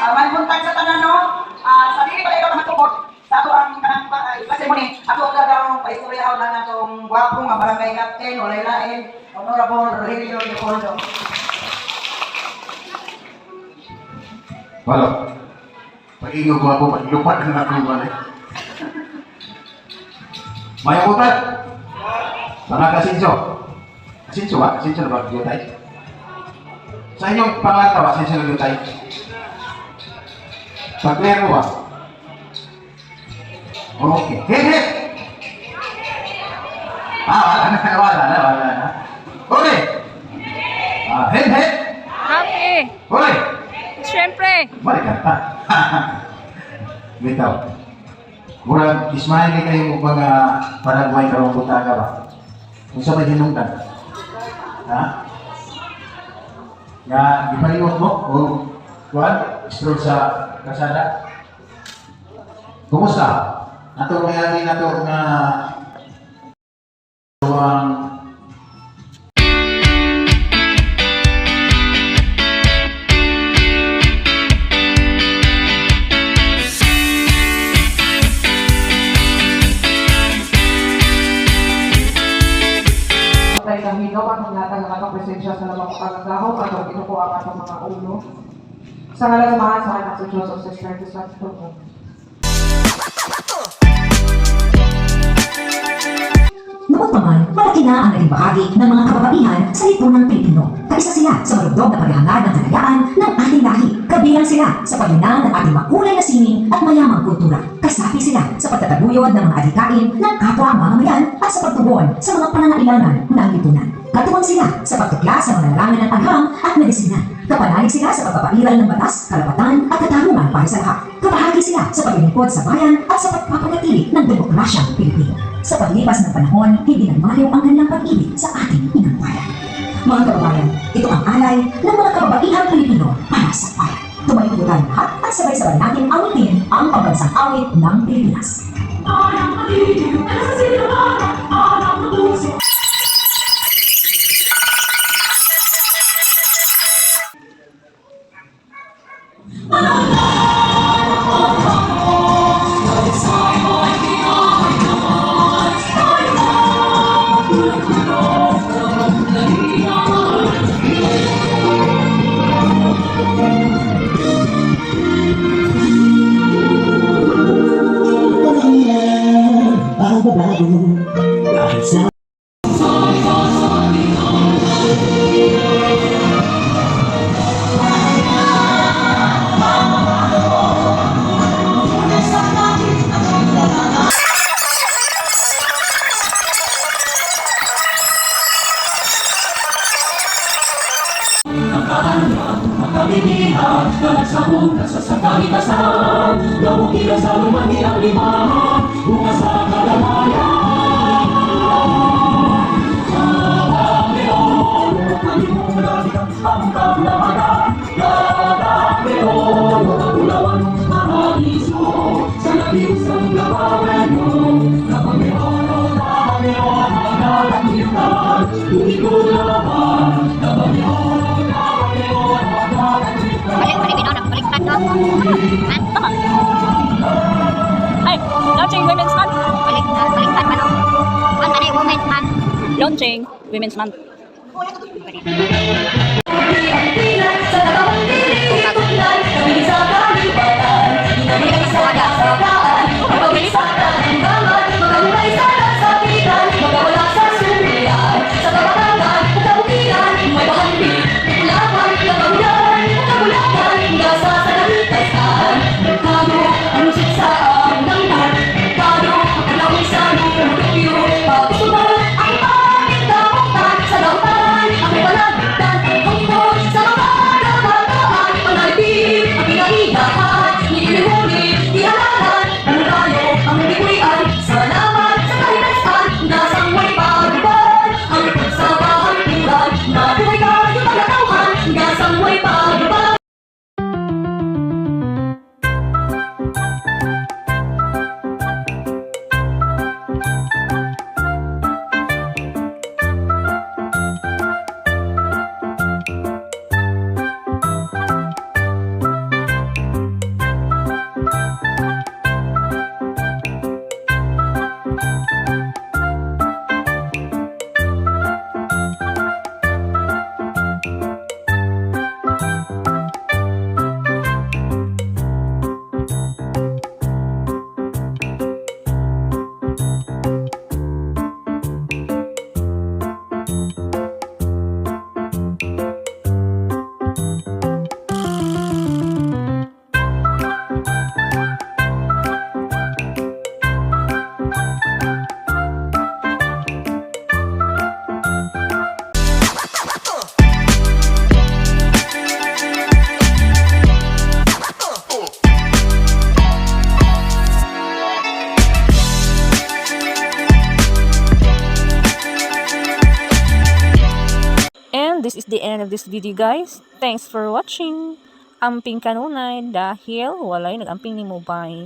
Manbuntag sa tanan, no? Sa dili pa ikaw matubod. Sa ato ang kanang kasi mo ni, ato ang gagawin paistoryahan na natong gwapo nga barangay captain, walay lain, Honorable Relio Leopoldo. Walo. Pag-ingo ko ako, pag-lupat na ako ba May putat. Mga kasinso. Kasinso ba? Kasinso na ba? Yutay? Sa inyong panglatawa, kasinso na yutay? Pag-clear mo ba? Okay. Hit! Wala na. Okay! Hit! Happy! Hoy! Siyempre! Balik ka. Bitaw. Murag, ismaili kayo mo mga Paraguay karong butaga ba? Kung sa may hinungdan. Ha? Nga, ipaliwag mo? O, kuwan? Stroll sa kasada? Kumusta? Ato mayami na ito nga ang kami daw ang ingatan ng atong presensya sa lamang pagkagaho at kinukuha ang atong mga ulo. Sa ngalan ng mga sa anak sa Diyos o sa Espiritu Santo. Noon pa man, malaki na ang naging bahagi ng mga kababaihan sa lipunang Pilipino. Kaisa sila sa malugdog na paghahangad ng kalayaan ng ating lahi. Kabilang sila sa paglinang ng ating makulay na sining at mayamang kultura. Kasapi sila sa pagtataguyod ng mga adikain ng kapwa mamamayan at sa pagtugon sa mga panangailangan ng lipunan. Katuwang sila sa pagtuklas sa mga larangan ng agham at medisina. Kapanalig sila sa pagpapairal ng batas, karapatan at katarungan para sa lahat. Kabahagi sila sa paglilingkod sa bayan at sa pagpapanatili ng demokrasyang Pilipino. Sa paglipas ng panahon, hindi nagmaliw ang kanilang pag-ibig sa ating inang bayan. Mga kababayan, ito ang alay ng mga kababaihang Pilipino para sa bayan. Tumayo tayo lahat at sabay-sabay natin awitin ang pambansang awit ng Pilipinas. Kamilihan, nagsabog, nasasakalitasan, gawukila sa lumani ang limahan, bunga sa kalamayan. Gagamion, kami mong nagalikan ang kablamagan. Gagamion, ulawan ng mga iso, sa labis ng gawain mo. Gagamion, magagamion, tuwing ko naman. Gagamion, Baliktad no? Man? Ay, launching Women's Month. Baliktad pa no? Ano na yung Women's Month? Launching Women's Month. Sa end of this video guys. Thanks for watching. Amping kanunay dahil walay nag-amping ni mo. Bye.